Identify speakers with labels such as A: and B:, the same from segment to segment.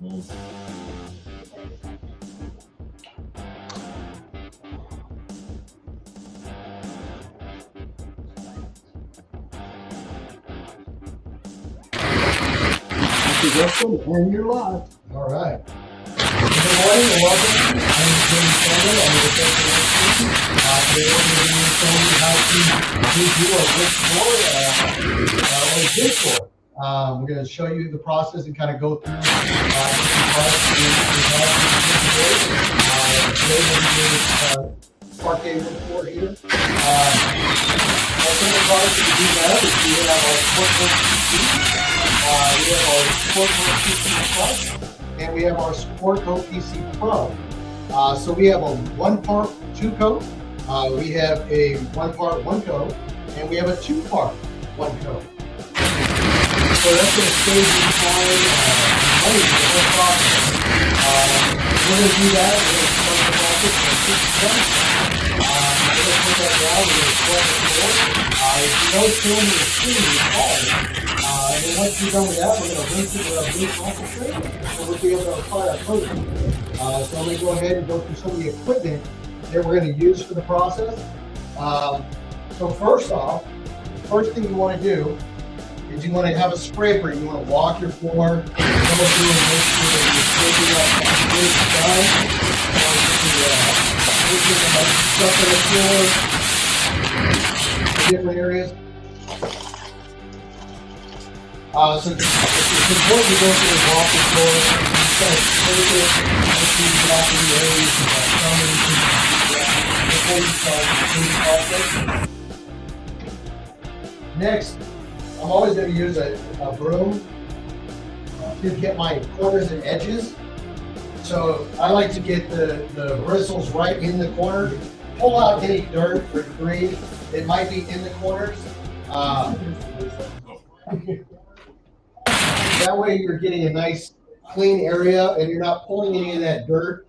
A: And you're live.
B: All right. Good morning and welcome. I'm Jim Campbell. I'm the Essential Sport Kote. Today we're going to be showing you how to do a good score or a good score. We're going to show you the process and kind of go through different products we have today we'll be doing Sport Kote report here. Some of the products that we do have is we have our Sport Kote PC. We have our Sport Kote PC Plus, and we have our Sport Kote PC Pro. So we have a 1-part 2-coat, we have a 1-part 1-coat, and we have a 2-part 1-coat. So that's going to save you time money for the whole process. We're going to do that. We're going to start the process in 6 steps. We're going to put that down. We're going to scrub the floor. If you don't fill in the screen, you fall. And then once you're done with that, we're going to rinse it with our blue concentrate, and we'll be able to apply our coating. So I'm going to go ahead and go through some of the equipment that we're going to use for the process. So first off, the first thing you want to do is you want to have a scraper. You want to walk your floor, go through and make sure that you're scraping up good stuff. Stuff on the floor, different areas. So it's important to go through and walk the floor. You kind of scrape it, make sure you get off of the areas before you start the cleaning process. Next, I'm always going to use a broom to get my corners and edges. So I like to get the bristles right in the corner, pull out any dirt or debris that might be in the corners. That way you're getting a nice clean area and you're not pulling any of that dirt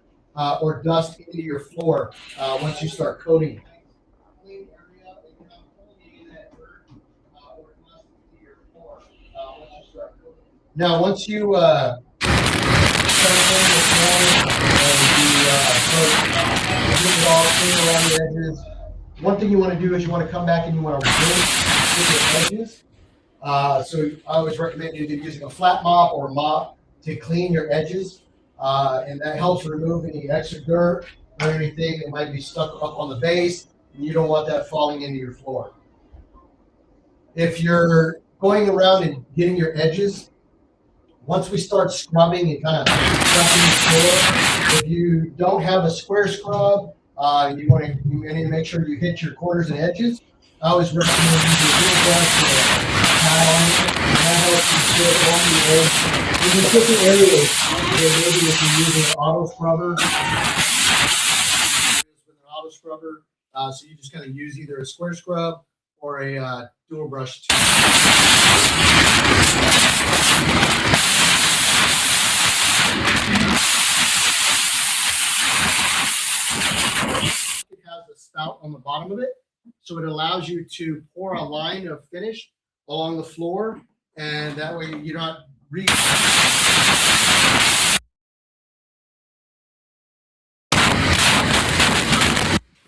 B: or dust into your floor once you start coating. Now, once you start cleaning the floor and get it all clean around the edges, one thing you want to do is you want to come back and you want to rinse the edges. So I always recommend either using a flat mop or a mop to clean your edges, and that helps remove any extra dirt or anything that might be stuck up on the base, and you don't want that falling into your floor. If you're going around and getting your edges, once we start scrubbing and kind of scrubbing the floor, if you don't have a square scrub, you need to make sure you hit your corners and edges. I always recommend using a little brush with a pad on it, and that helps you get along the edge. There's different areas where maybe if you're using an auto scrubber, so you just kind of use either a square scrub or a dual brush. It has a spout on the bottom of it, so it allows you to pour a line of finish along the floor, and that way you're not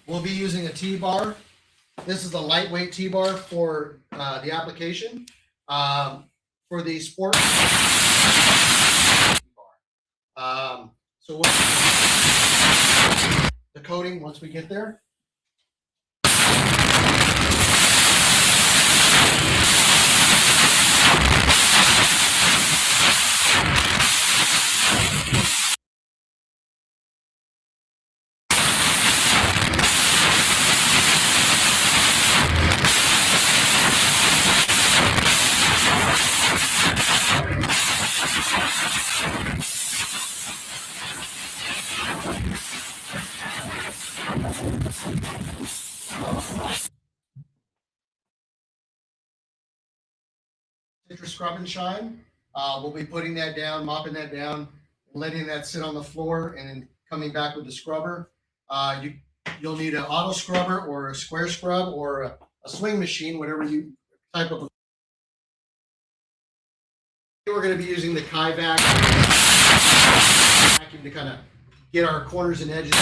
B: We'll be using a T-bar. This is a lightweight T-bar for the application. For the sport T-bar. So the coating once we get there. Citrus Scrub and Shine. We'll be putting that down, mopping that down, letting that sit on the floor, and then coming back with the scrubber. You'll need an auto scrubber or a square scrub or a swing machine, whatever you type of We're going to be using the Kaivac vacuum to kind of get our corners and edges.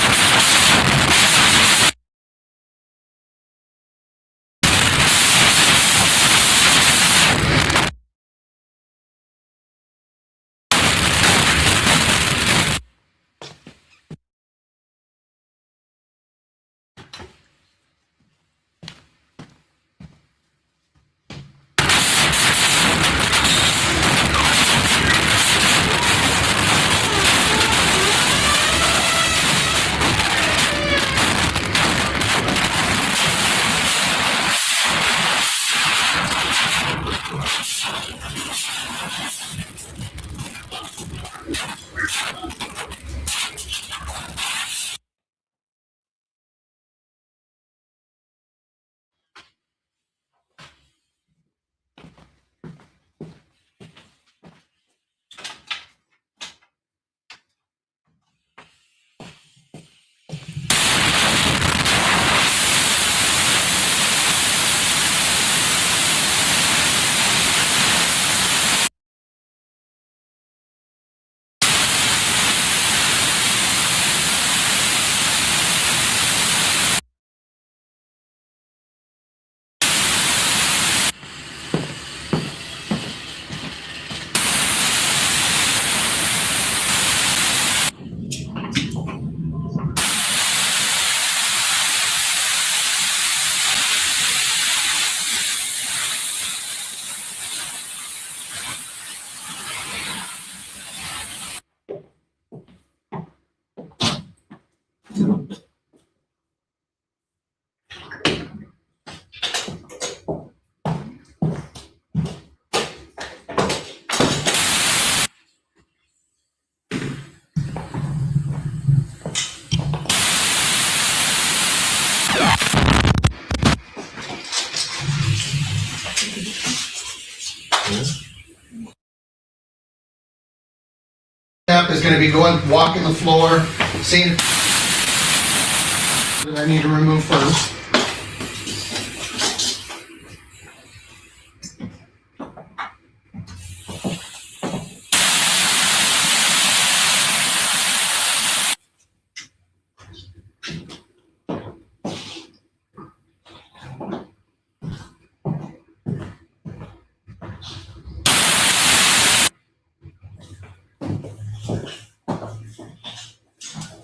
B: Step is going to be walking the floor, seeing that I need to remove first.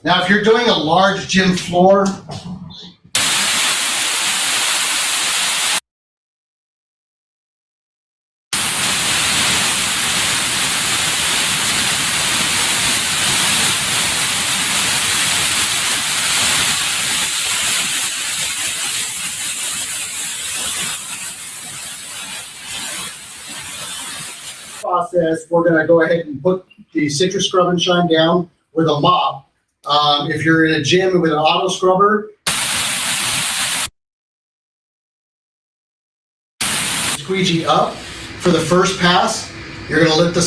B: Now, if you're doing a large gym floor, process, we're going to go ahead and put the citrus scrub and shine down with a mop. If you're in a gym with an auto scrubber, squeegee up for the first pass. You're going to lift the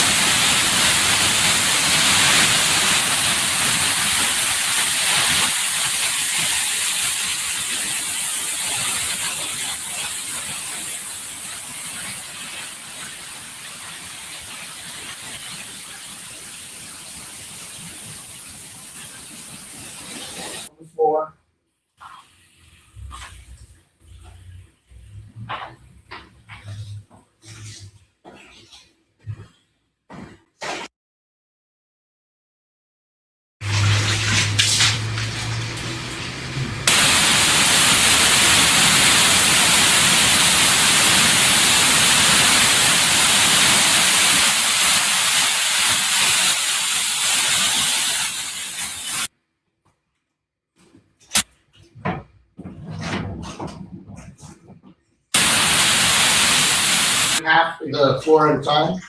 B: floor. Half the floor at a time.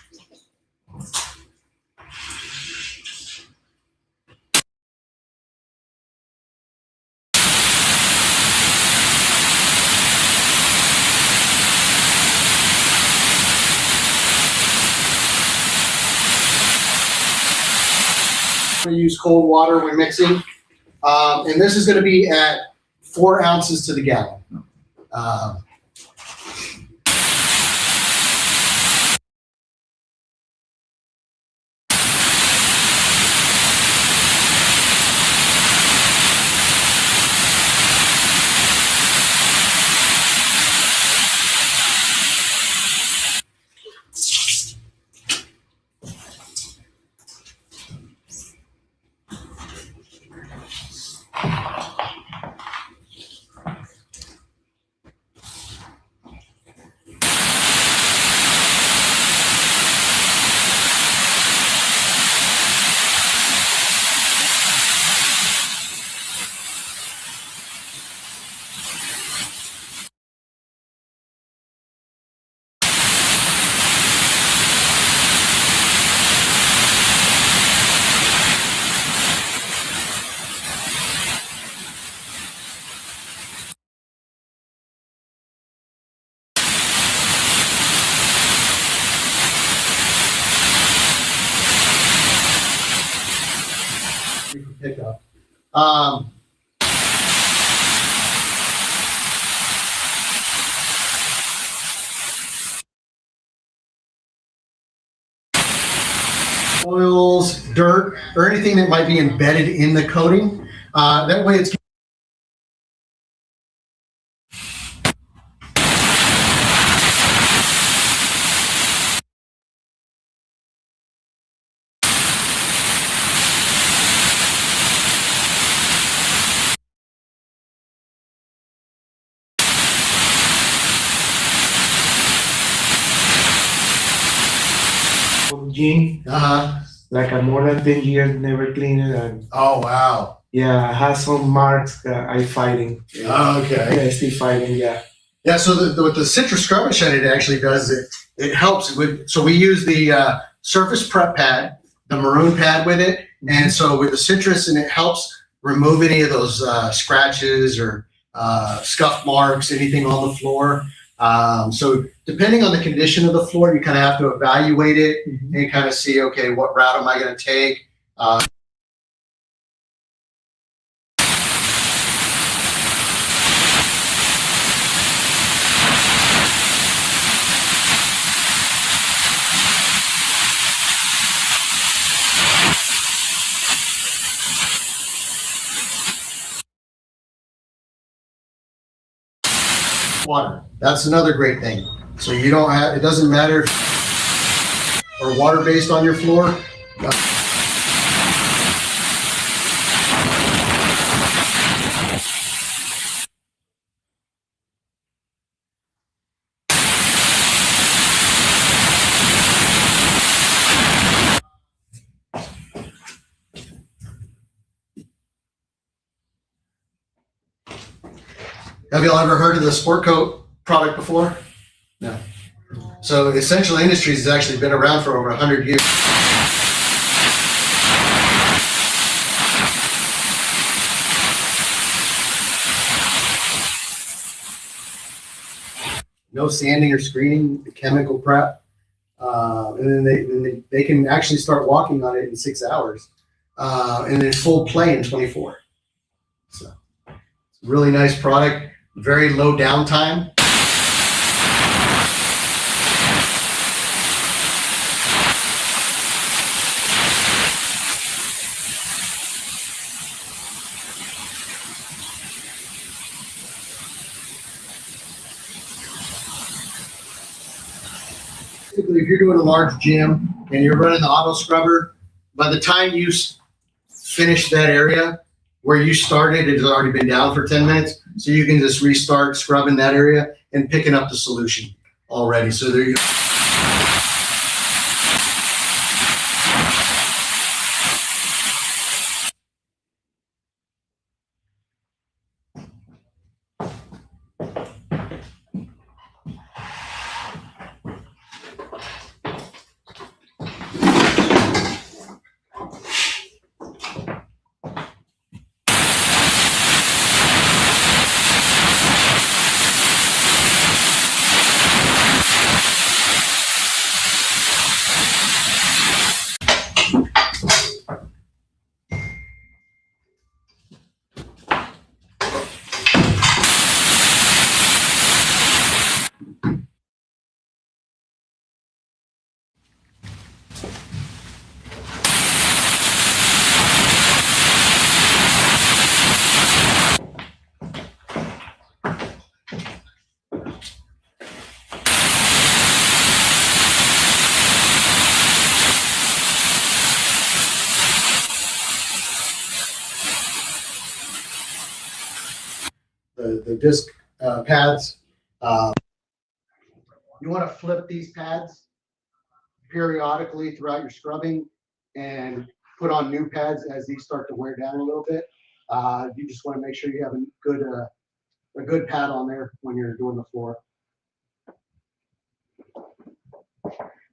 B: We use cold water when mixing, and this is going to be at 4 ounces to the gallon. Oils, dirt, or anything that might be embedded in the coating. That way it's
C: Gene, like a more than 10 years never cleaned it, and
B: oh wow.
C: yeah, I have some marks that I fighting.
B: Okay.
C: Yeah, still fighting. Yeah.
B: Yeah, so what the citrus scrubber shed it actually does, it helps with, so we use the surface prep pad, the maroon pad with it, and so with the citrus, and it helps remove any of those scratches or scuff marks, anything on the floor. So depending on the condition of the floor, you kind of have to evaluate it and kind of see, okay, what route am I going to take? Water. That's another great thing. So you don't have, it doesn't matter if or water based on your floor. Have you all ever heard of the Sport Coat product before? No. So Essential Industries has actually been around for over 100 years. No sanding or screening, the chemical prep. And then they can actually start walking on it in 6 hours. And then full play in 24. So it's a really nice product, very low downtime. Typically, if you're doing a large gym and you're running the auto scrubber, by the time you finish that area where you started, it has already been down for 10 minutes. So you can just restart scrubbing that area and picking up the solution already. So there you go. The disc pads. You want to flip these pads periodically throughout your scrubbing and put on new pads as these start to wear down a little bit. You just want to make sure you have a good pad on there when you're doing the floor.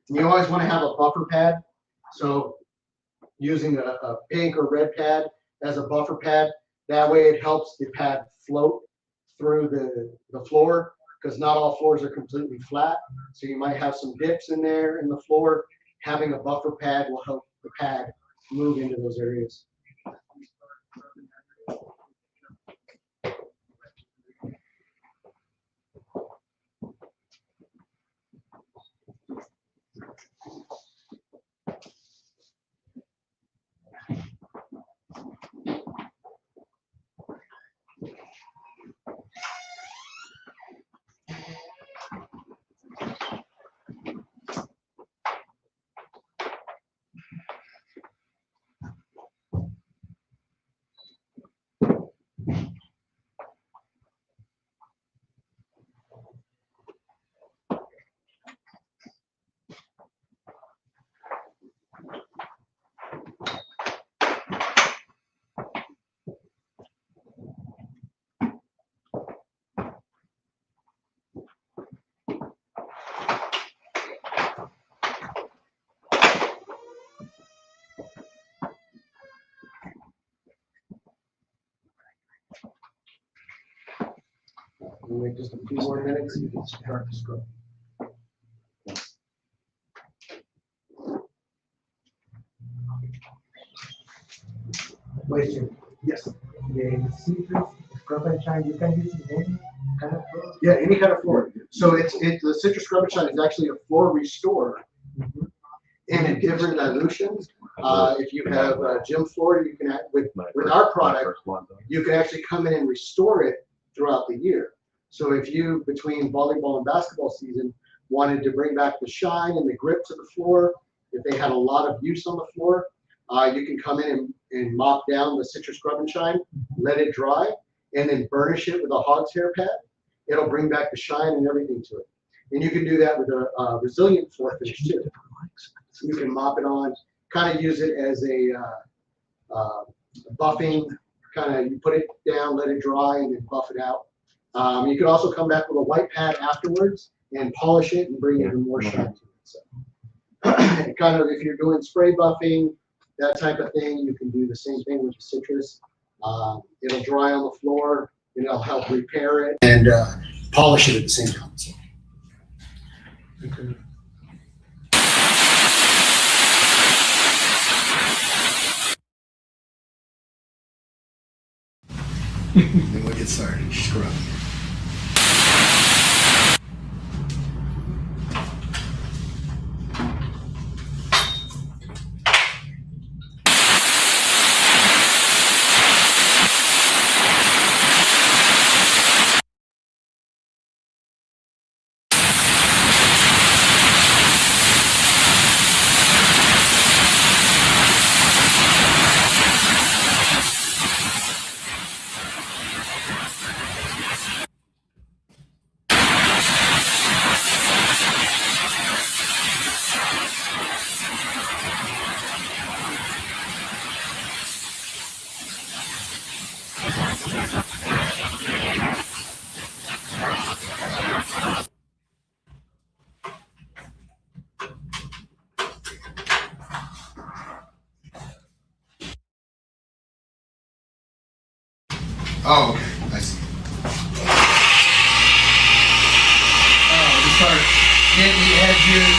B: You always want to have a buffer pad. So using a pink or red pad as a buffer pad, that way it helps the pad float through the floor, because not all floors are completely flat. So you might have some dips in there in the floor. Having a buffer pad will help the pad move into those areas. We'll wait just a few more minutes and you can start to scrub.
C: Question.
B: Yes.
C: The citrus scrub and shine, you can use in any kind of floor?
B: Yeah, any kind of floor. So the citrus scrub and shine is actually a floor restore in a different dilution. If you have a gym floor, you can with our product, you can actually come in and restore it throughout the year. So if you, between volleyball and basketball season, wanted to bring back the shine and the grip to the floor, if they had a lot of use on the floor, you can come in and mop down the citrus scrub and shine, let it dry, and then burnish it with a hog's hair pad. It'll bring back the shine and everything to it. And you can do that with a resilient floor finish too. So you can mop it on, kind of use it as a buffing, kind of you put it down, let it dry, and then buff it out. You can also come back with a white pad afterwards and polish it and bring even more shine to it. So kind of if you're doing spray buffing, that type of thing, you can do the same thing with the citrus. It'll dry on the floor and it'll help repair it and polish it at the same time. So.
C: Okay.
B: Then we'll get started. Scrub. Oh, okay. I see. Oh, we start getting the edges.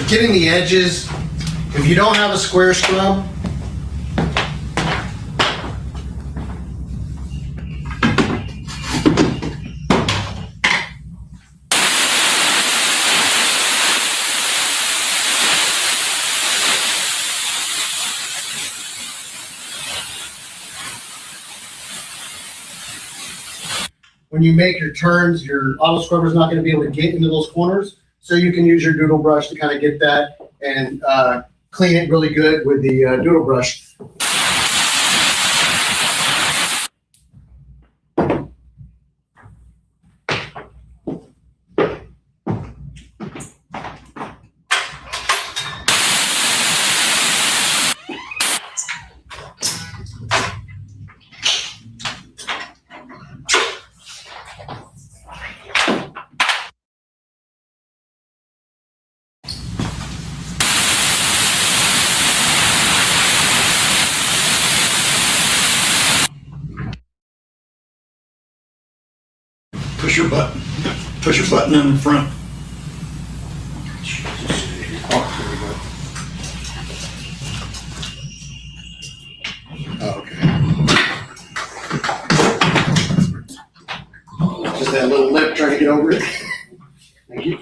B: Getting the edges, if you don't have a square scrub, when you make your turns, your auto scrubber is not going to be able to get into those corners. So you can use your doodle brush to kind of get that and clean it really good with the doodle brush.
D: Push your button. Push your button in the front.
B: Oh, okay. Just that little lip trying to get over it. Thank you.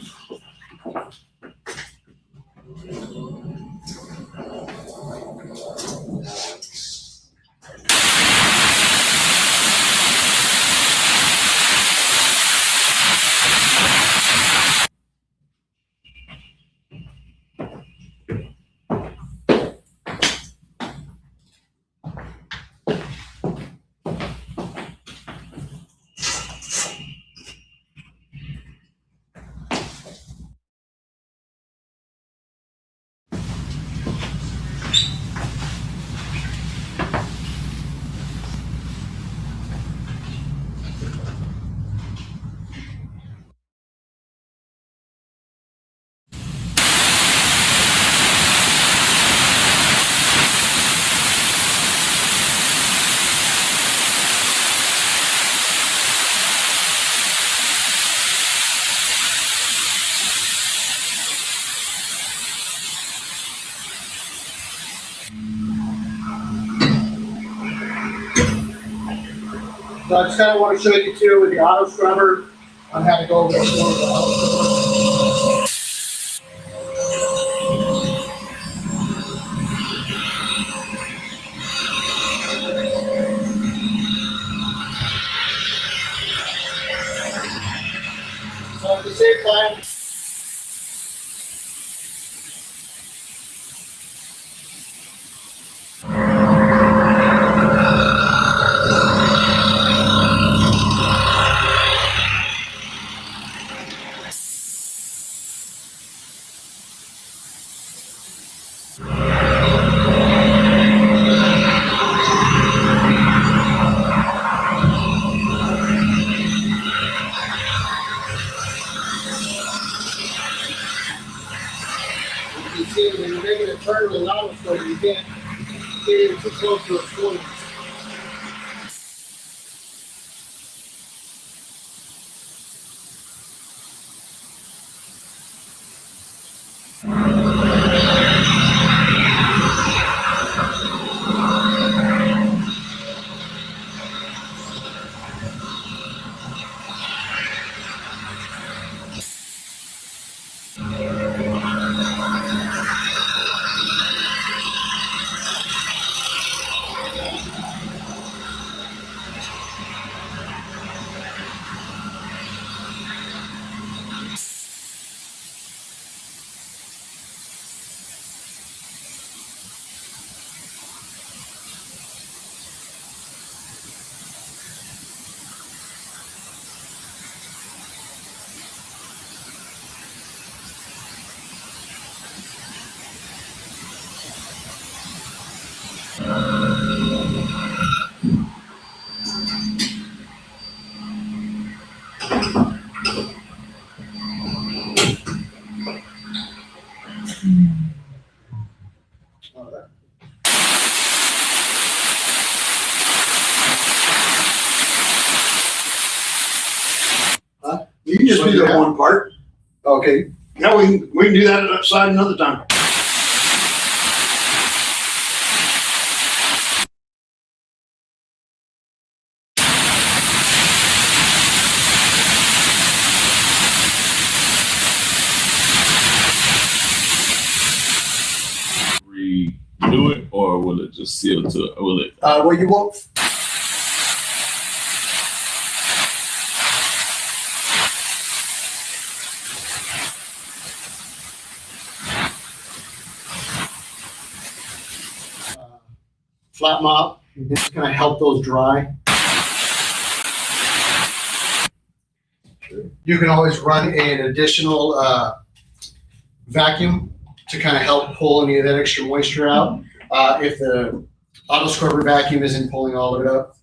B: So I just kind of want to show you too with the auto scrubber on how to go over the floor with the auto scrubber. So at the same time, you can see when you're making a turn with an auto scrubber, you can't get in too close to a corner.
D: You can just do that one part.
B: Okay.
D: Now we can do that outside another time.
E: Redo it, or will it just seal to? Will it?
B: Well, you won't. flat mop. It's going to help those dry. You can always run an additional vacuum to kind of help pull any of that extra moisture out if the auto scrubber vacuum isn't pulling all of it up.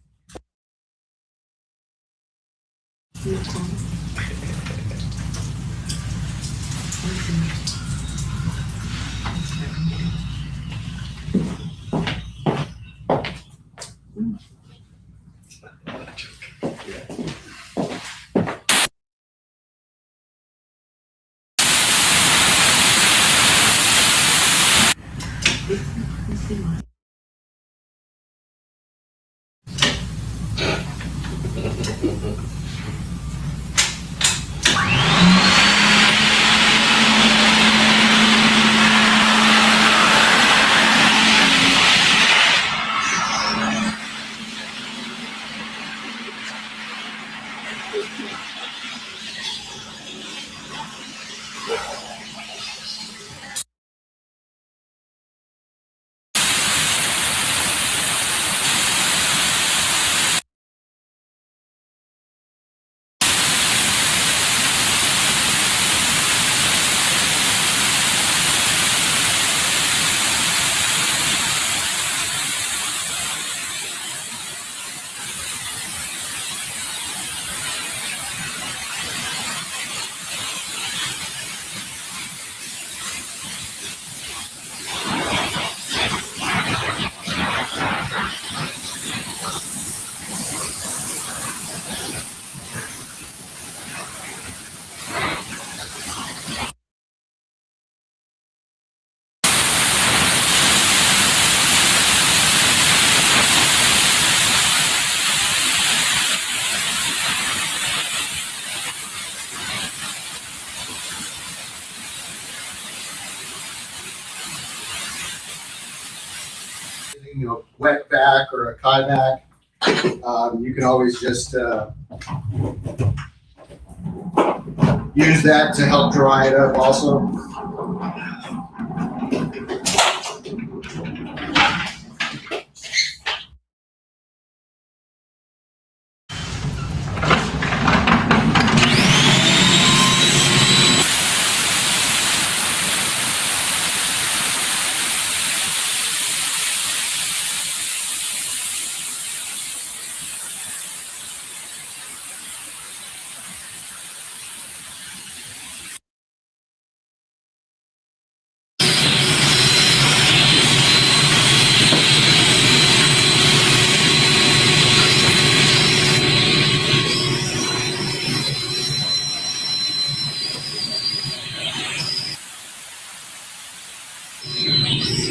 B: You know, wet vac or a Kayak. You can always just use that to help dry it up also.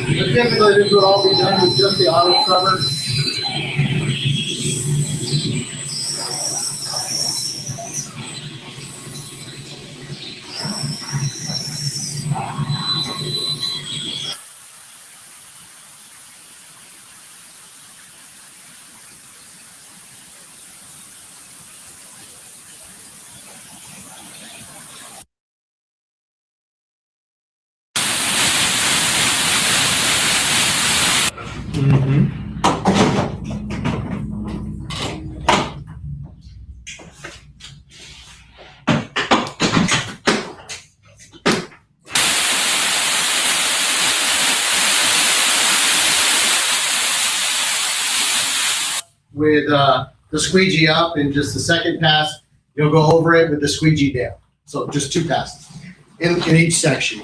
B: But typically this would all be done with just the auto scrubber. With the squeegee up and just the second pass, you'll go over it with the squeegee down. So just two passes in each section.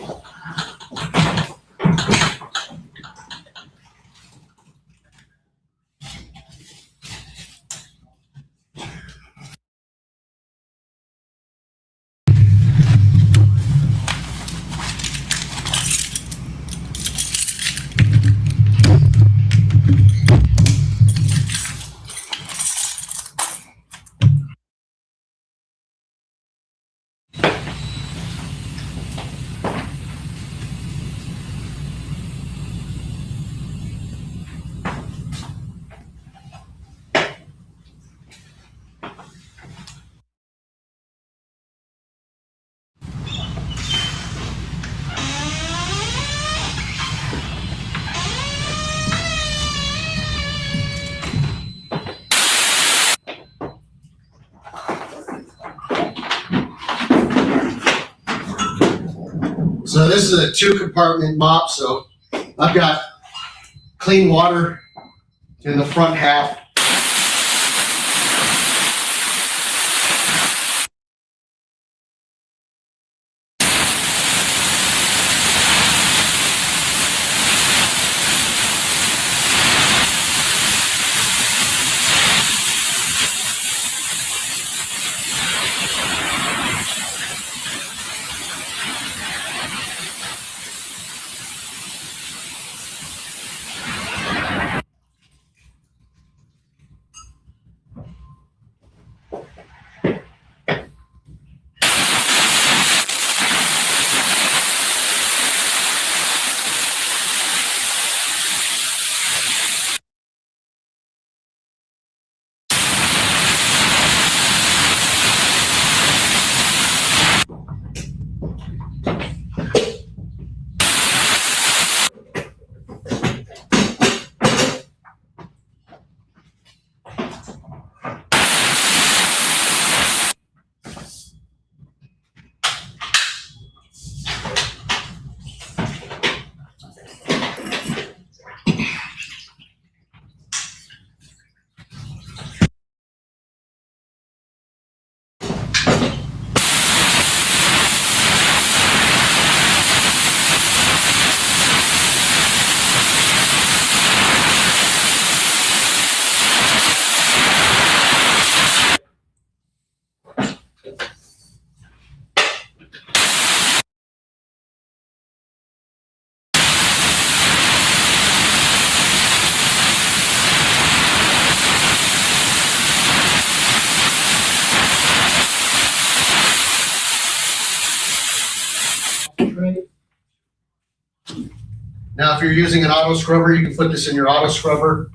B: this is a 2-compartment mop, so I've got clean water in the front half. Now, if you're using an auto scrubber, you can put this in your auto scrubber.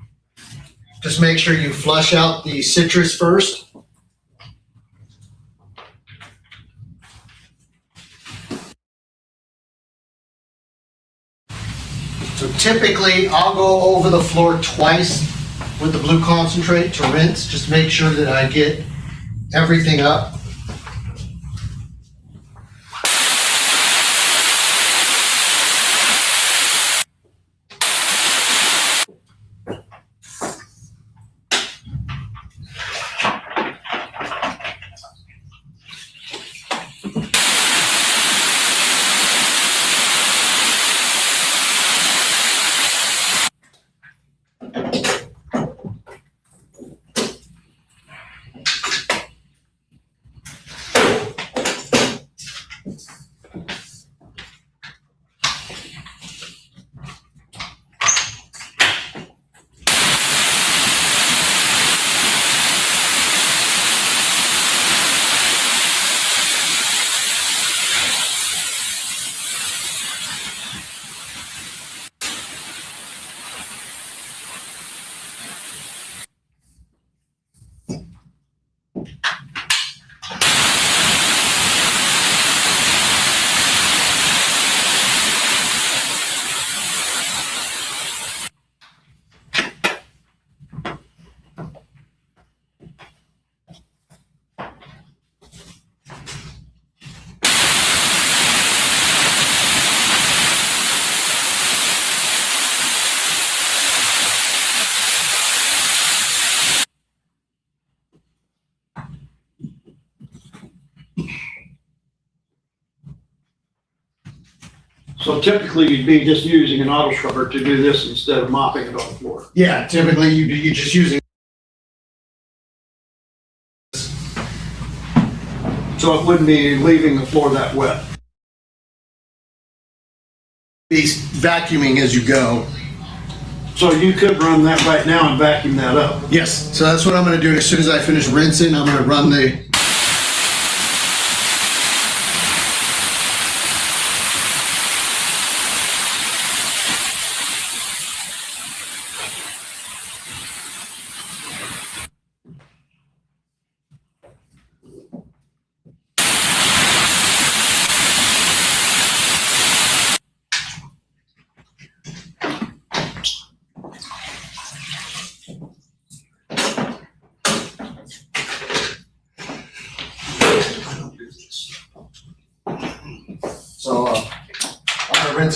B: Just make sure you flush out the citrus first. So typically, I'll go over the floor twice with the blue concentrate to rinse. Just make sure that I get everything up.
D: So typically you'd be just using an auto scrubber to do this instead of mopping it on the floor.
B: Yeah, typically you're just using.
D: So it wouldn't be leaving the floor that wet.
B: Be vacuuming as you go.
D: So you could run that right now and vacuum that up.
B: Yes, so that's what I'm gonna do. As soon as I finish rinsing, I'm gonna run the.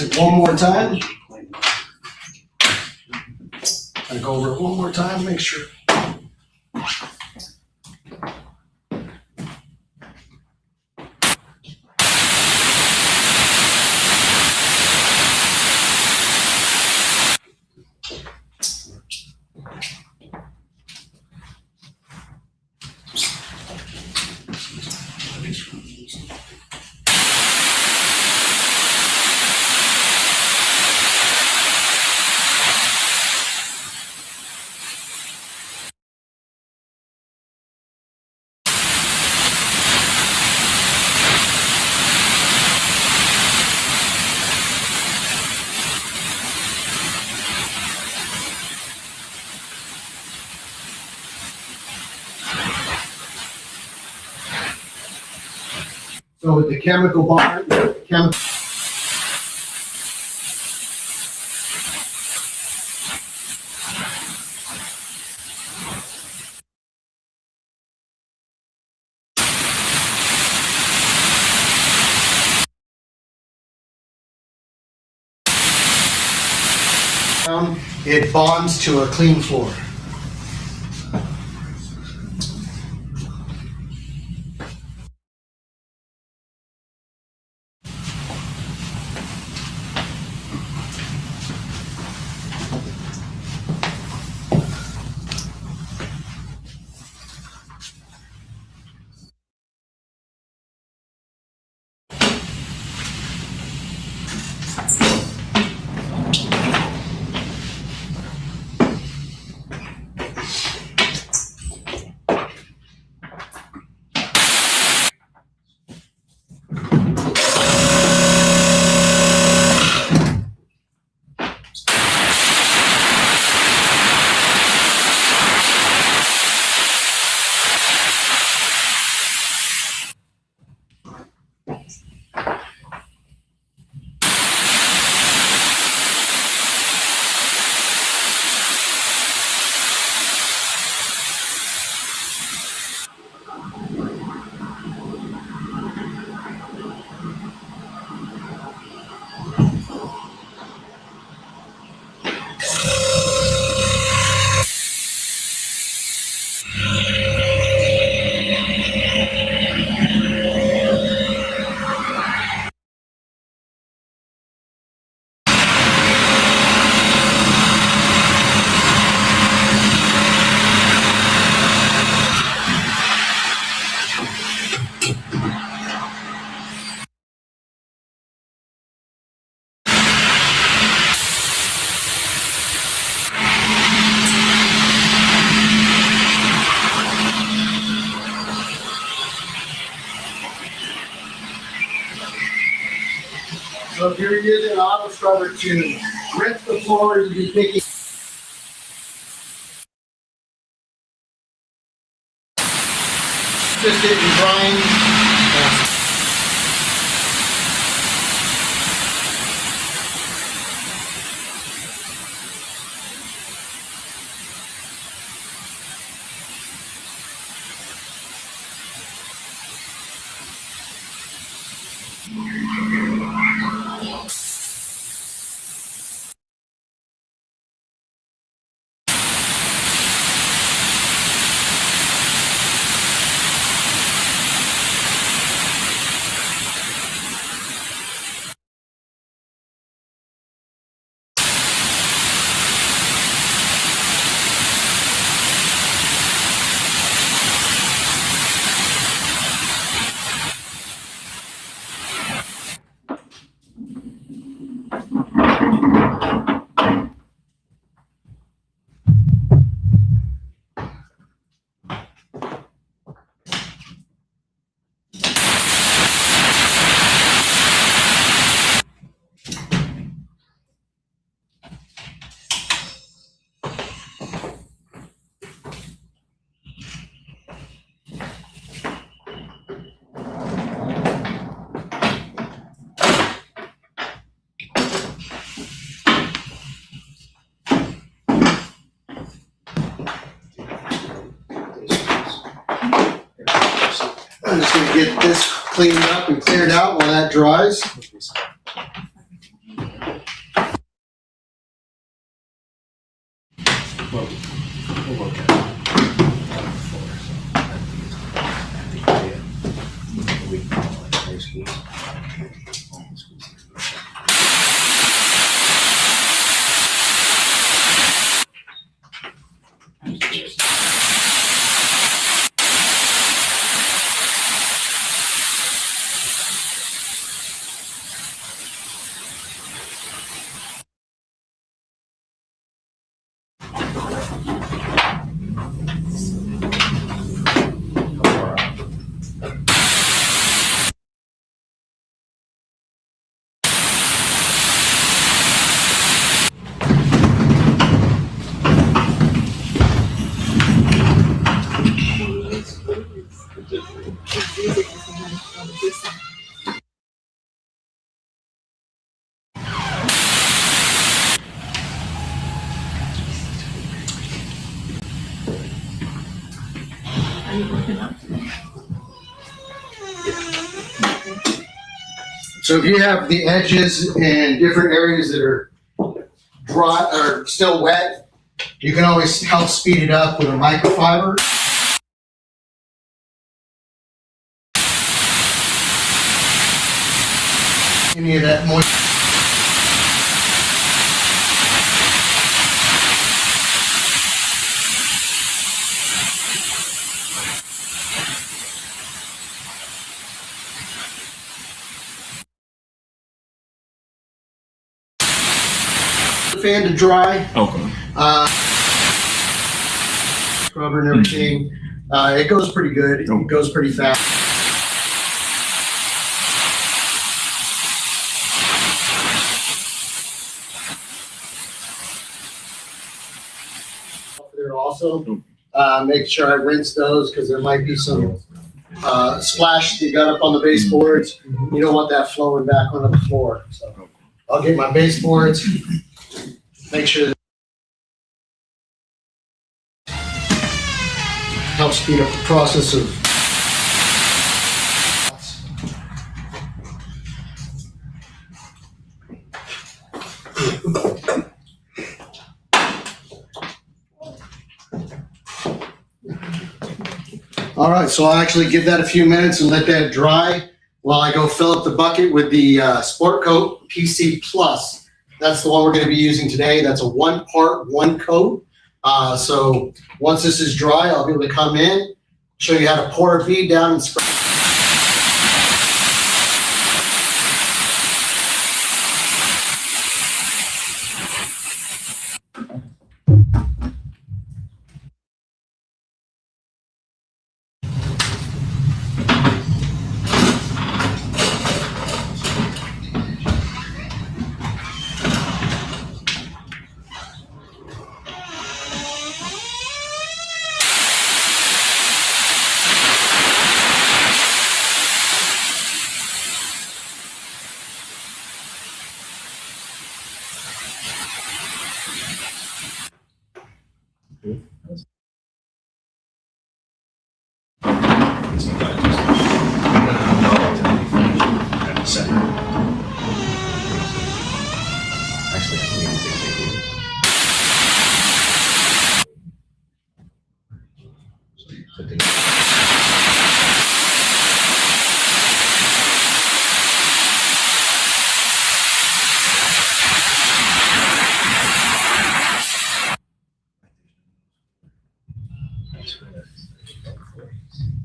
B: does it one more time. I'll go over it one more time, make sure. So with the chemical bar, it bonds to a clean floor. So if you're using an auto scrubber to rinse the floors, you'd be taking just it and grind. I'm just going to get this cleaned up and cleared out while that dries.
F: We'll look at it. We can call it high schools. All the schools.
G: Are you working on?
B: So if you have the edges and different areas that are dry or still wet, you can always help speed it up with a microfiber. Any of that moisture. Fan to dry.
E: Okay.
B: Scrubber and everything. It goes pretty good. It goes pretty fast. There also, make sure I rinse those because there might be some splash that you got up on the baseboards. You don't want that flowing back onto the floor. So I'll get my baseboards. Make sure that helps speed up the process of all right, so I'll actually give that a few minutes and let that dry while I go fill up the bucket with the Sport Kote PC Plus. That's the one we're going to be using today. That's a 1 part, 1 coat. So once this is dry, I'll be able to come in, show you how to pour a bead down and spray.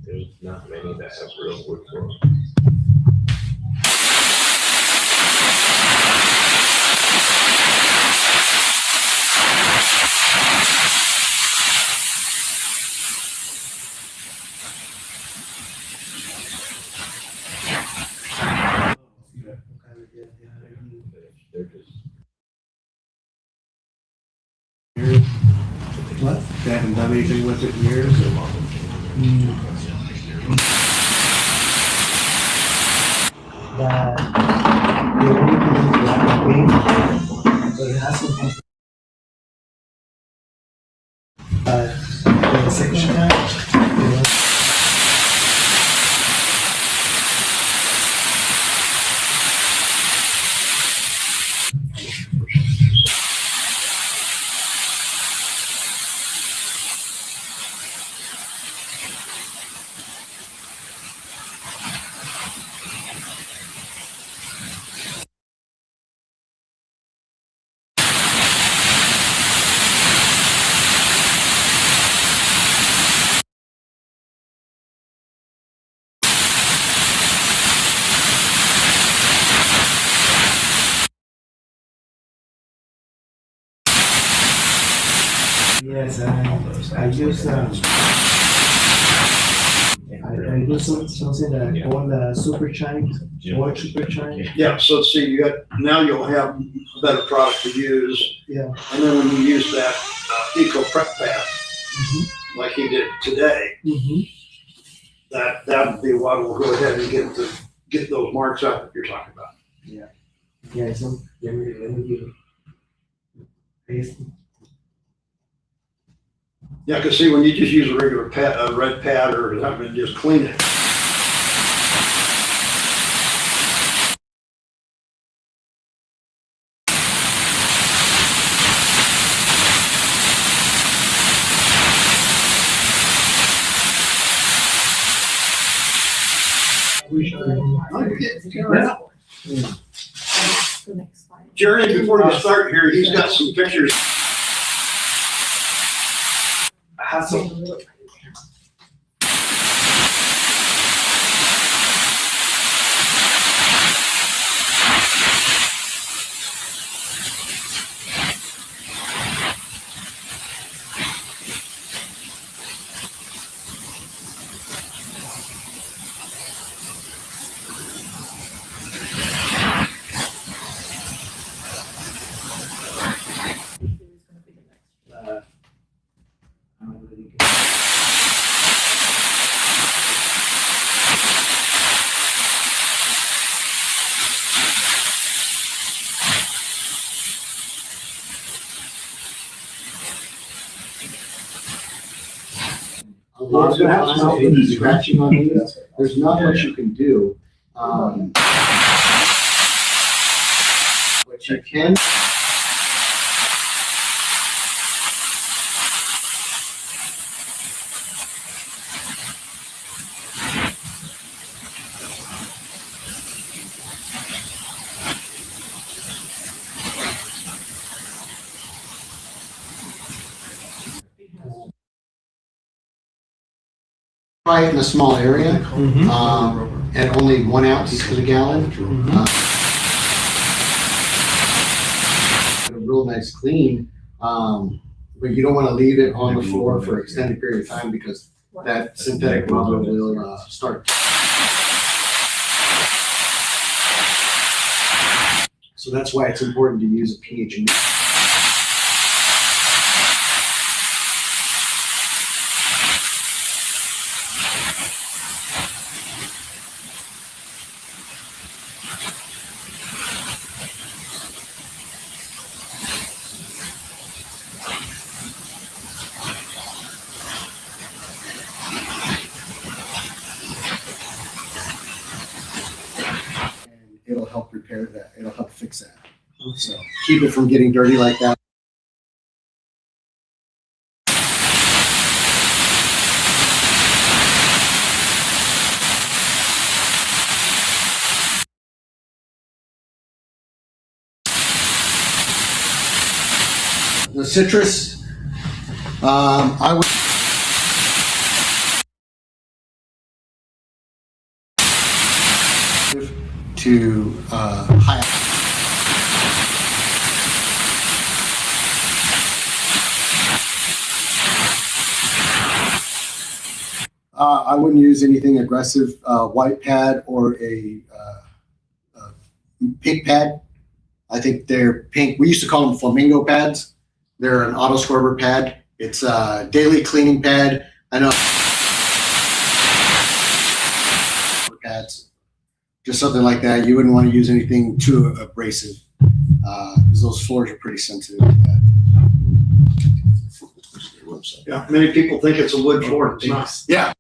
F: There's not many that have real wood floor. They're just
C: What? They haven't done anything with it in years? That they only produce black paint, but it has to be. The second time, you know, Yes, I use I do something that called super shine, or super shine.
D: Yeah, so see, now you'll have a better product to use.
C: Yeah.
D: And then when you use that eco prep pad, like he did today, that would be what will go ahead and get those marks out that you're talking about.
C: Yeah, so let me give it.
D: Yeah, because see, when you just use a regular pad, a red pad or something, and just clean it. Jerry, before you start here, he's got some pictures.
C: I have some.
B: A lot of times, if you're scratching on these, there's not much you can do. What you can. Try it in a small area, at only 1 ounce to the gallon. A real nice clean, but you don't want to leave it on the floor for an extended period of time because that synthetic rubber will start. So that's why it's important to use a pH meter. It'll help repair that. It'll help fix that. So keep it from getting dirty like that. The citrus, I would. To high. I wouldn't use anything aggressive. White pad or a pink pad. I think they're pink. We used to call them flamingo pads. They're an auto scrubber pad. It's a daily cleaning pad. I know. Pads. Just something like that. You wouldn't want to use anything too abrasive because those floors are pretty sensitive to that.
D: Yeah, many people think it's a wood floor. It's not.
B: Yeah.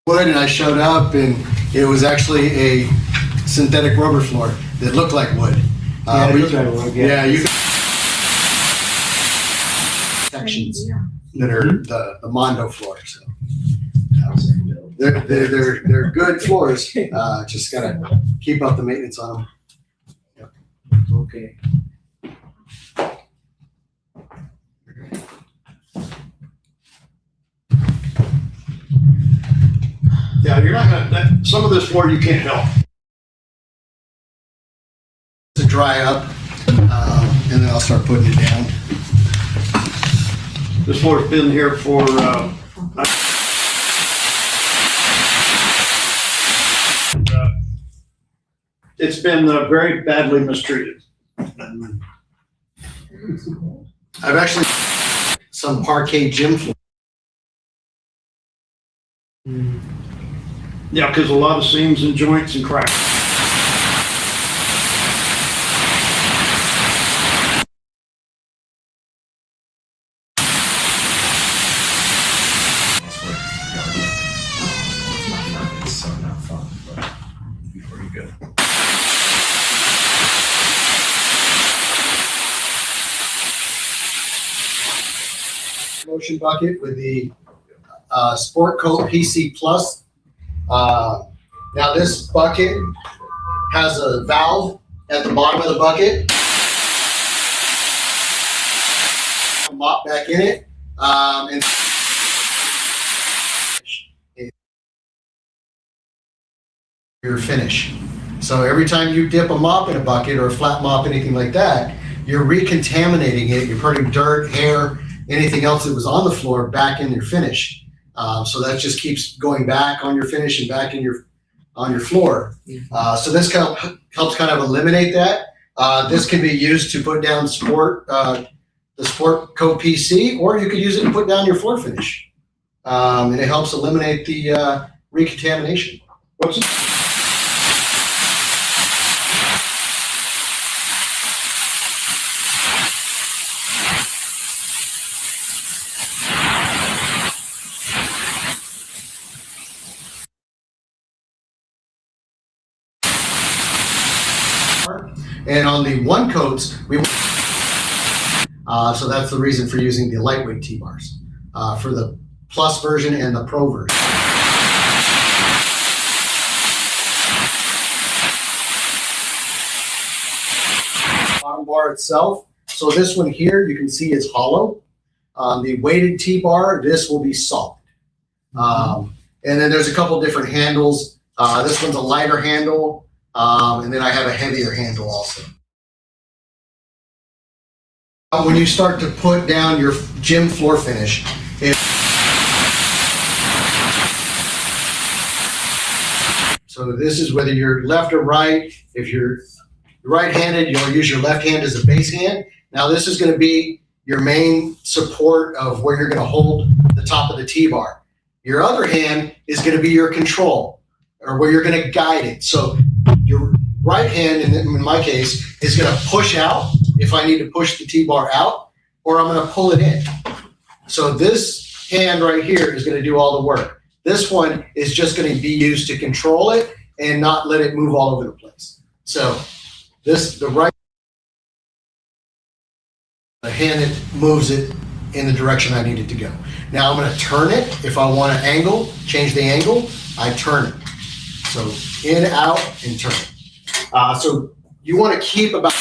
B: Wood, and I showed up, and it was actually a synthetic rubber floor that looked like wood.
C: Yeah, it looks like wood, yeah.
B: You can sections that are the Mondo floor. So. They're good floors. Just gotta keep up the maintenance on them. Yep.
C: Okay.
D: Yeah, you're not gonna. Some of this floor you can't help.
B: To dry up. and then I'll start putting it down.
D: This floor's been here for, it's been very badly mistreated.
B: I've actually some parquet gym floor.
D: Yeah, because a lot of seams and joints and cracks.
F: That's what yard is. It's not markets, so not fun, but it'd be pretty good.
B: Motion bucket with the Sport Kote PC Plus. Now this bucket has a valve at the bottom of the bucket. Mop back in it, and your finish. So every time you dip a mop in a bucket or a flat mop, anything like that, you're recontaminating it. You're putting dirt, hair, anything else that was on the floor back in your finish. So that just keeps going back on your finish and back in on your floor. So this helps kind of eliminate that. This can be used to put down the Sport Kote PC, or you could use it to put down your floor finish. And it helps eliminate the recontamination.
D: What's it?
B: And on the one coats, so that's the reason for using the lightweight T-bars for the Plus version and the Pro version. Bottom bar itself. So this one here, you can see is hollow. The weighted T-bar, this will be solid. And then there's a couple different handles. This one's a lighter handle. And then I have a heavier handle also. When you start to put down your gym floor finish, so this is whether you're left or right. If you're right-handed, you'll use your left hand as a base hand. Now this is going to be your main support of where you're going to hold the top of the T-bar. Your other hand is going to be your control, or where you're going to guide it. So your right hand, in my case, is going to push out if I need to push the T-bar out, or I'm going to pull it in. So this hand right here is going to do all the work. This one is just going to be used to control it and not let it move all over the place. So the hand that moves it in the direction I need it to go. Now I'm going to turn it. If I want to change the angle, I turn it. So in, out, and turn. So you want to keep about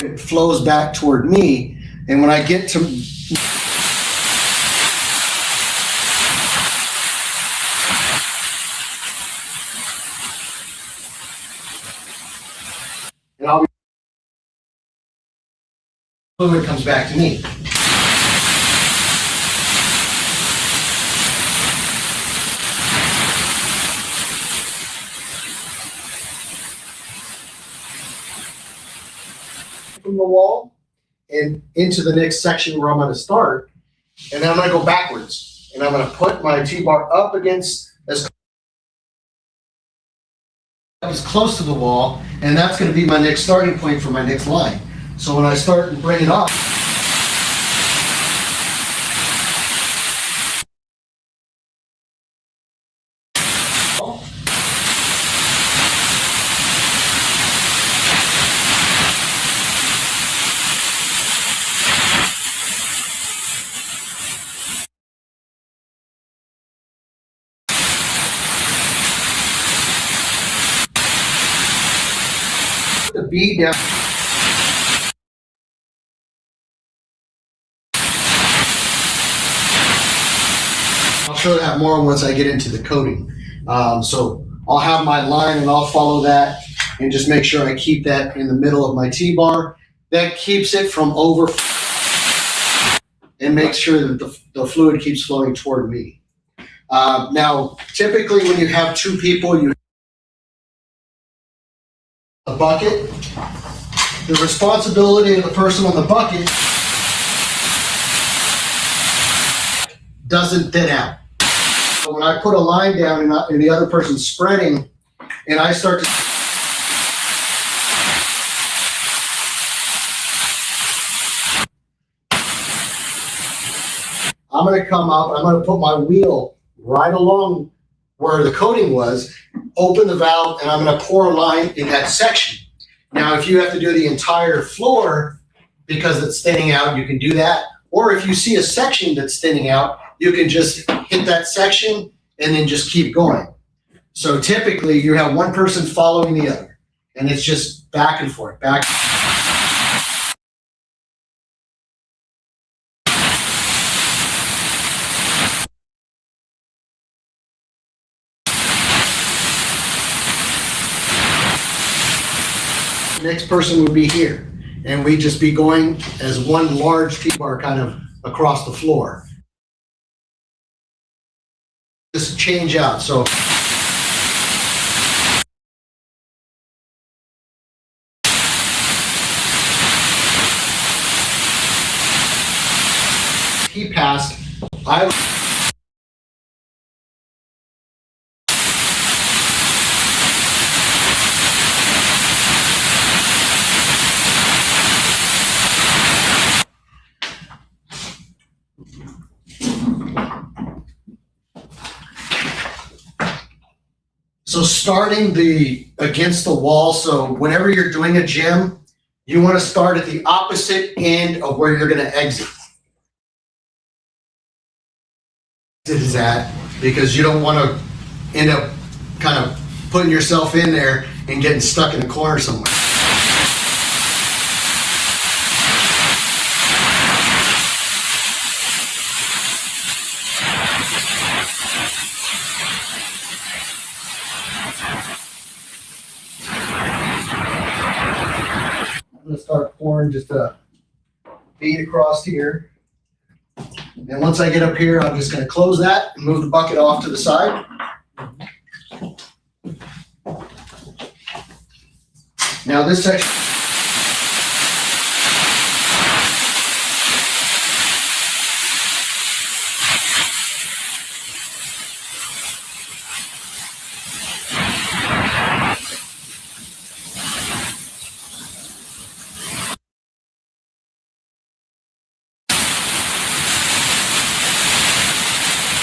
B: it flows back toward me, and when I get to and I'll be fluid comes back to me. From the wall and into the next section where I'm going to start, and then I'm going to go backwards, and I'm going to put my T-bar up against as close to the wall, and that's going to be my next starting point for my next line. So when I start and bring it up, the bead down. I'll show that more once I get into the coating. So I'll have my line and I'll follow that and just make sure I keep that in the middle of my T-bar. That keeps it from over and makes sure that the fluid keeps flowing toward me. Now, typically when you have two people, you have a bucket. The responsibility of the person on the bucket doesn't thin out. So when I put a line down and the other person's spreading, and I start to I'm going to come up, I'm going to put my wheel right along where the coating was, open the valve, and I'm going to pour a line in that section. Now, if you have to do the entire floor because it's thinning out, you can do that. Or if you see a section that's thinning out, you can just hit that section and then just keep going. So typically, you have one person following the other, and it's just back and forth, back. Next person would be here, and we'd just be going as one large T-bar kind of across the floor. Just change out. So he passed. So starting against the wall, so whenever you're doing a gym, you want to start at the opposite end of where you're going to exit. It is at, because you don't want to end up kind of putting yourself in there and getting stuck in a corner somewhere. I'm going to start pouring just a bead across here. And once I get up here, I'm just going to close that and move the bucket off to the side. Now this section.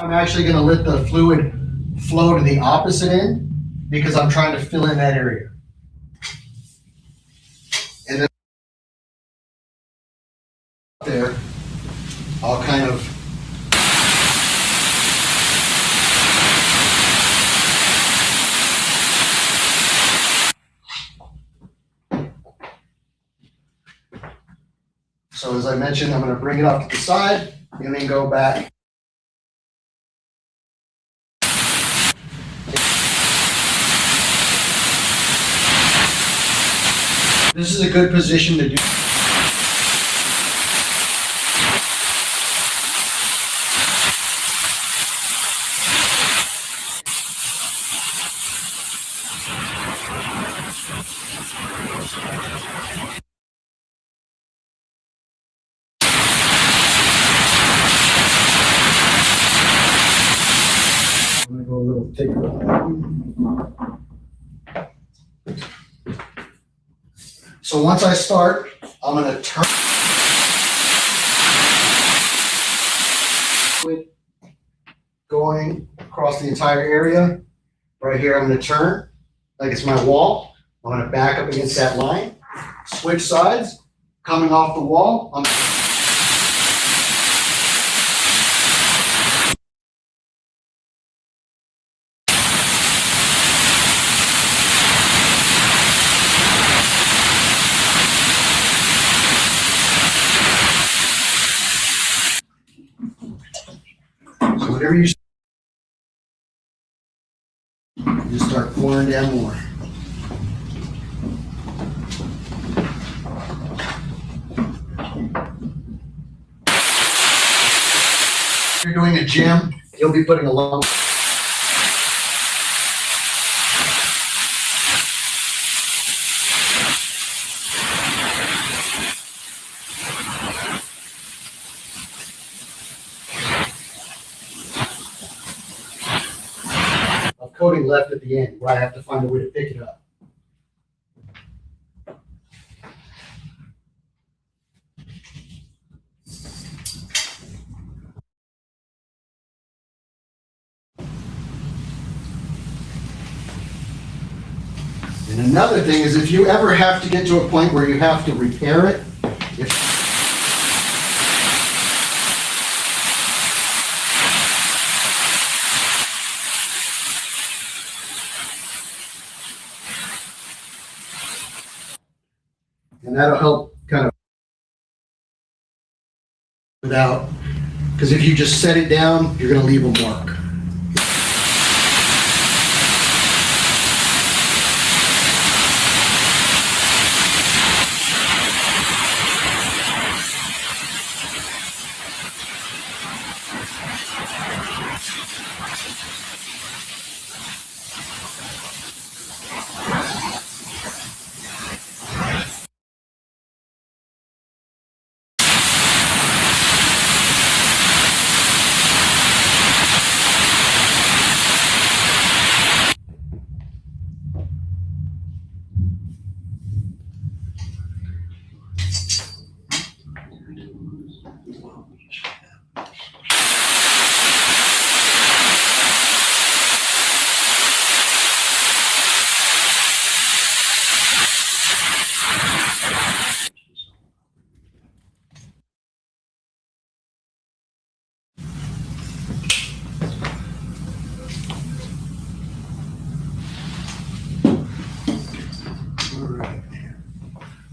B: I'm actually going to let the fluid flow to the opposite end because I'm trying to fill in that area. And then there, I'll kind of so as I mentioned, I'm going to bring it off to the side and then go back. This is a good position to do. I'm going to go a little thicker. So once I start, I'm going to turn going across the entire area. Right here, I'm going to turn like it's my wall. I'm going to back up against that line, switch sides, coming off the wall. So whatever you Just start pouring down more. If you're doing a gym, you'll be putting a lot. Of coating left at the end, where I have to find a way to pick it up. And another thing is if you ever have to get to a point where you have to repair it, and that'll help kind of without, because if you just set it down, you're going to leave a mark.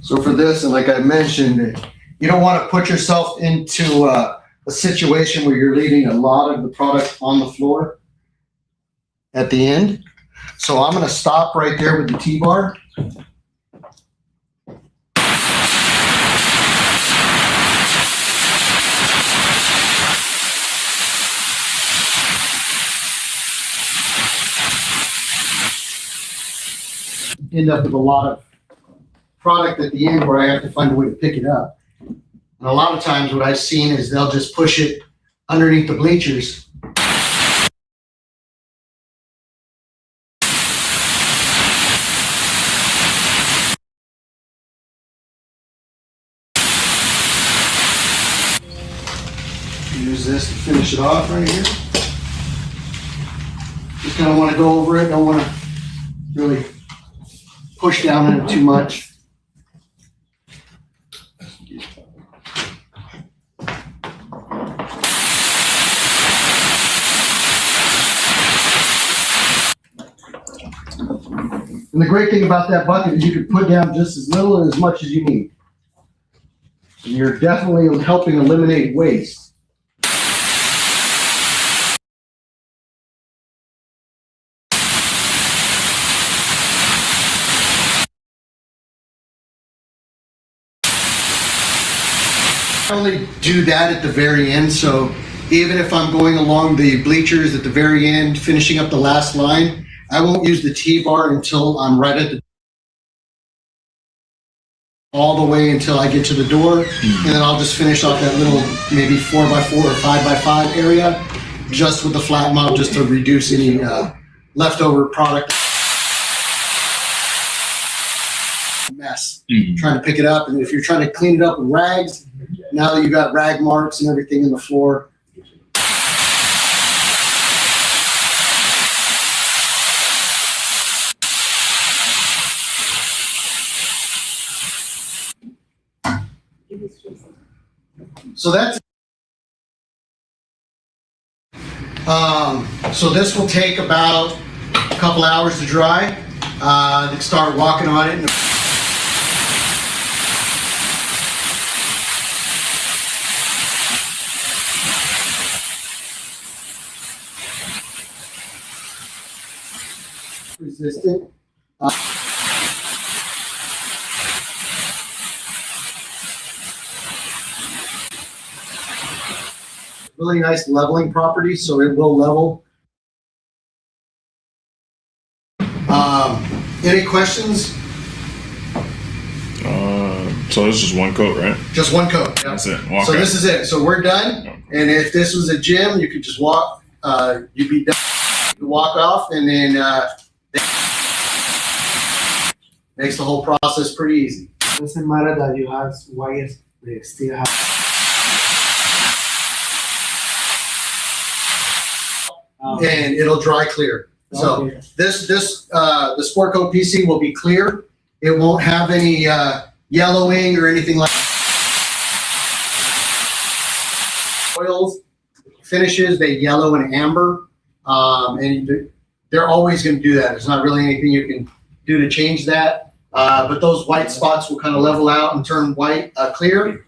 B: So for this, and like I mentioned, you don't want to put yourself into a situation where you're leaving a lot of the product on the floor at the end. So I'm going to stop right there with the T-bar. End up with a lot of product at the end where I have to find a way to pick it up. And a lot of times what I've seen is they'll just push it underneath the bleachers. Use this to finish it off right here. Just kind of want to go over it, don't want to really push down on it too much. And the great thing about that bucket is you can put down just as little and as much as you need. And you're definitely helping eliminate waste. I only do that at the very end, so even if I'm going along the bleachers at the very end, finishing up the last line, I won't use the T-bar until I'm right at the all the way until I get to the door, and then I'll just finish off that little maybe 4x4 or 5x5 area just with the flat mop, just to reduce any leftover product mess. Trying to pick it up, and if you're trying to clean it up with rags, now that you've got rag marks and everything in the floor. So that's so this will take about a couple hours to dry. Start walking on it. resistant. Really nice leveling property, so it will level. Any questions?
E: So this is one coat, right?
B: Just one coat. Yeah.
E: That's it.
B: So this is it. So we're done. And if this was a gym, you could just walk. You'd be done. You could walk off, and then makes the whole process pretty easy.
C: Doesn't matter that you have wires, they still have.
B: And it'll dry clear. So
C: Okay.
B: the Sport Kote PC will be clear. It won't have any yellowing or anything like oils. Finishes, they yellow and amber. And they're always going to do that. There's not really anything you can do to change that. But those white spots will kind of level out and turn white, clear.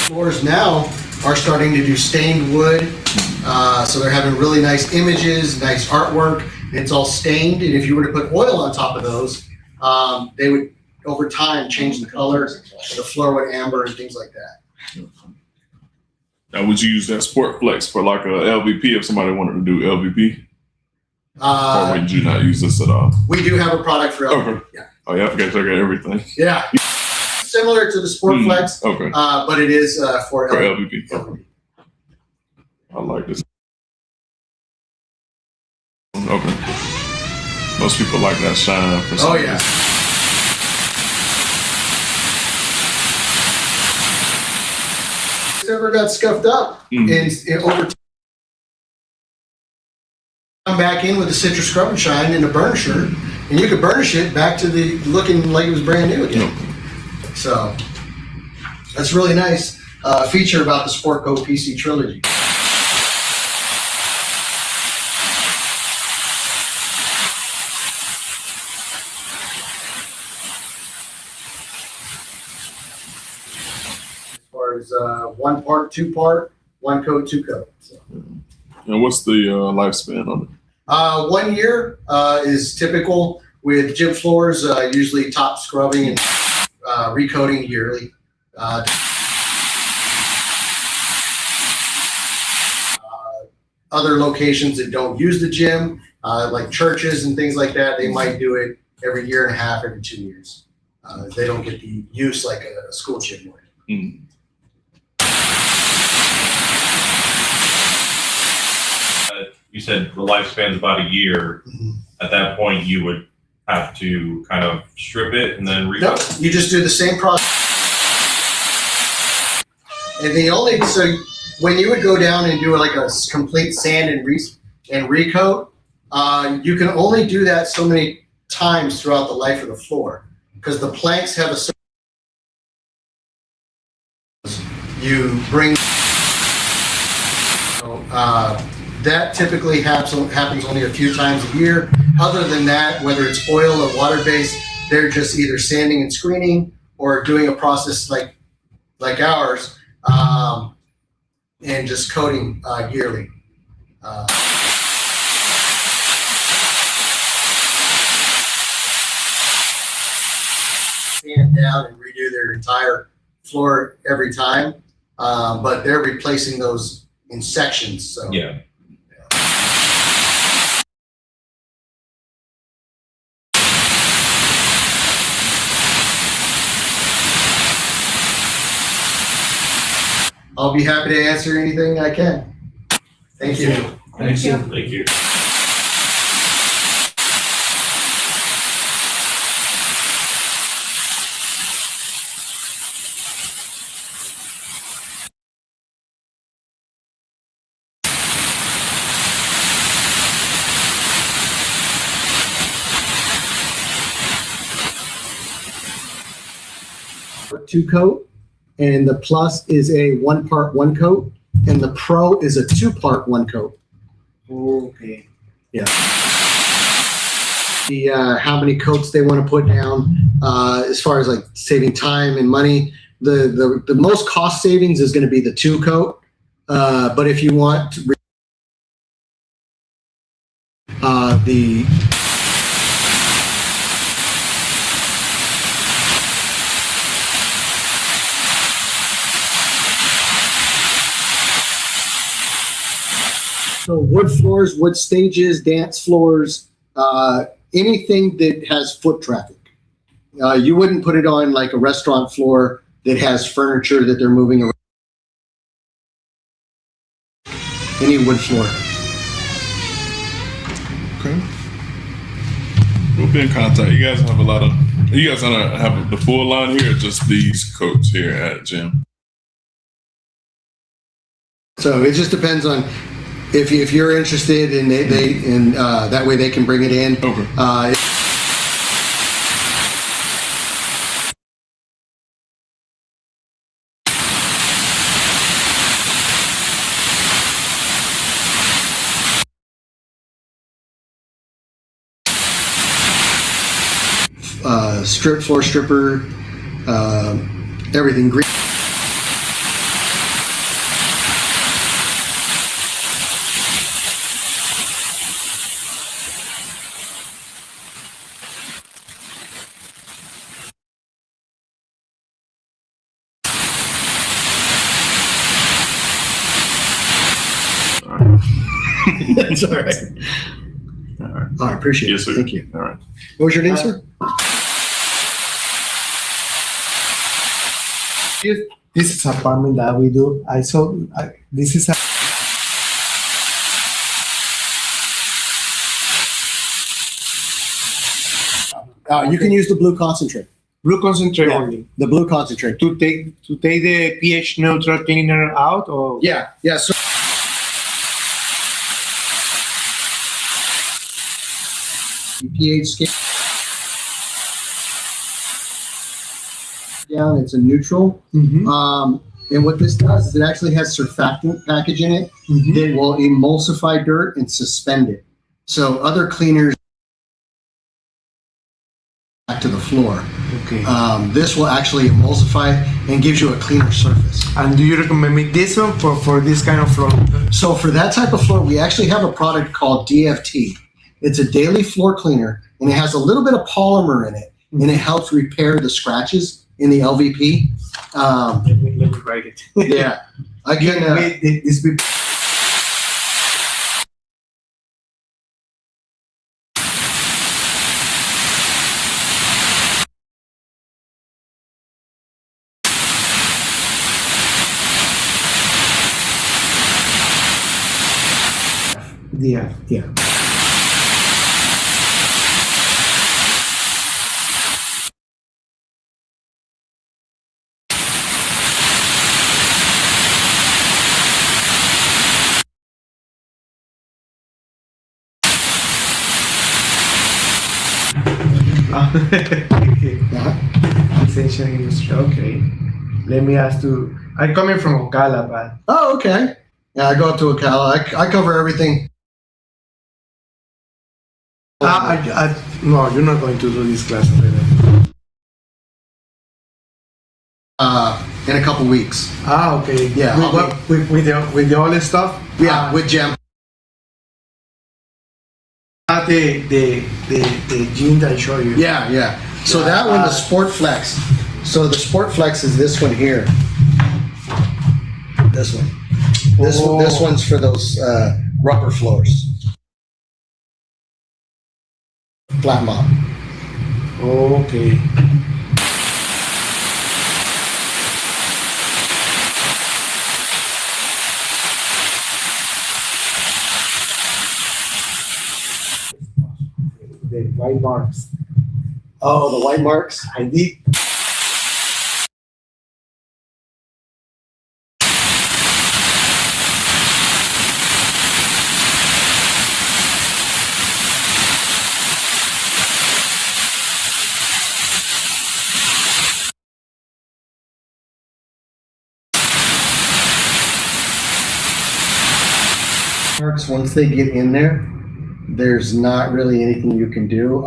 B: Floors now are starting to do stained wood. So they're having really nice images, nice artwork. It's all stained, and if you were to put oil on top of those, they would, over time, change the color. The floor would amber and things like that.
E: Now, would you use that Sport Flex for like a LVP if somebody wanted to do LVP? Or would you not use this at all?
B: We do have a product for LVP.
E: Okay. Oh, yeah, I forgot to check out everything.
B: Yeah. Similar to the Sport Flex,
E: Okay.
B: but it is for
E: For
B: LVP.
E: LVP. I like this. Okay. Most people like that shine for some
B: Oh, yeah.
E: reason.
B: It's ever got scuffed up and over time, come back in with a citrus scrub and shine and a burnisher, and you could burnish it back to the looking like it was brand new again. So that's really nice feature about the Sport Kote PC trilogy. As far as one part, two part, one coat, two coat. So.
E: And what's the lifespan on it?
B: 1 year is typical with gym floors, usually top scrubbing and recoating yearly. Other locations that don't use the gym, like churches and things like that, they might do it every year and a half, every 2 years. They don't get the use like a school gym would.
G: You said the lifespan is about a year. At that point, you would have to kind of strip it and then
B: No, you just do the same process. And so when you would go down and do like a complete sand and recoat, you can only do that so many times throughout the life of the floor because the planks have a certain. You bring. That typically happens only a few times a year. Other than that, whether it's oil or water-based, they're just either sanding and screening or doing a process like ours and just coating yearly. Sand down and redo their entire floor every time, but they're replacing those in sections. So.
G: yeah.
B: I'll be happy to answer anything I can. Thank you.
G: Thank you. Thank you.
B: Two coat, and the Plus is a 1 part 1 coat, and the Pro is a 2 part 1 coat.
C: Okay.
B: Yeah. The how many coats they want to put down, as far as like saving time and money. The most cost savings is going to be the 2 coat, but if you want the so wood floors, wood stages, dance floors, anything that has foot traffic. You wouldn't put it on like a restaurant floor that has furniture that they're moving around. Any wood floor.
E: Okay. We'll be in contact. You guys have you guys have the full line here or just these coats here at Gym?
B: So it just depends on if you're interested and that way they can bring it in.
E: Okay.
B: Floor stripper, everything green. That's all right.
E: All right.
B: I appreciate
E: Yes,
B: it.
E: sir.
B: Thank you.
E: All right.
B: What was your name, sir?
C: This is apartment that we do. This is a
B: You can use the blue concentrate.
H: Blue concentrate
B: Yeah.
H: only.
B: The blue concentrate.
H: To take the pH neutral cleaner out, or
B: Yeah. So pH scale down. It's a neutral. And what this does is it actually has surfactant package in it that will emulsify dirt and suspend it. So other cleaners back to the floor.
H: okay.
B: This will actually emulsify and gives you a cleaner surface.
H: And do you recommend me this one for this kind of floor?
B: So for that type of floor, we actually have a product called DFT. It's a daily floor cleaner, and it has a little bit of polymer in it, and it helps repair the scratches in the LVP.
H: Let me write it.
B: Yeah, I
H: You
B: can.
H: made this be- Yeah. Essential industry. Okay. Let me ask you. I'm coming from Ocala, but
B: Oh, okay. Yeah, I go up to Ocala. I cover everything.
H: no, you're not going to do this class already.
B: In a couple weeks.
H: Okay.
B: Yeah,
H: With,
B: I'll
H: what, with the other stuff.
B: Yeah, with Gem.
H: The gene that I showed you.
B: Yeah. So that one, the Sport Flex. So the Sport Flex is this one here. This one. This one's for those rubber floors. Flat mop.
H: Okay. The white marks.
B: Oh, the white marks.
H: I did.
B: Marks, once they get in there, there's not really anything you can do.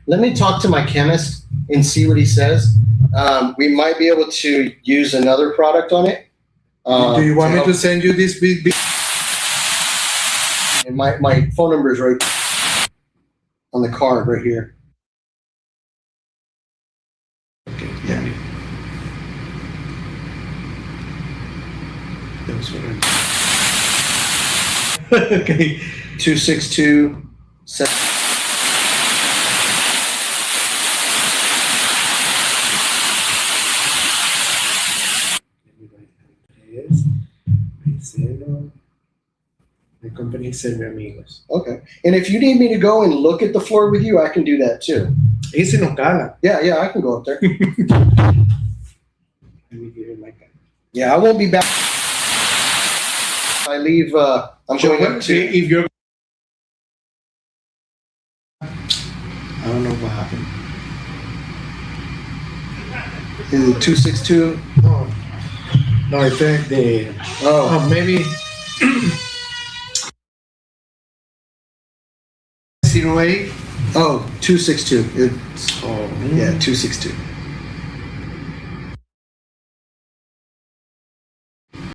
B: Let me talk to my chemist and see what he says. We might be able to use another product on it.
H: Do you want me
B: help.
H: to send you this big?
B: And my phone number is right. on the card right here.
H: Okay.
B: Yeah.
H: Those were
B: Okay. 262
H: The company Serve Amigos.
B: Okay. And if you need me to go and look at the floor with you, I can do that too.
H: It's in Ocala.
B: Yeah, I can go up there.
H: Let me give you my card.
B: Yeah, I won't be back. I leave, I'm
H: So
B: going up
H: what,
B: to,
H: if you're, I don't know what happened.
B: 262.
H: Oh, no, I think
B: Oh,
H: maybe 08.
B: oh, 262. It's,
H: Oh,
B: yeah, 262.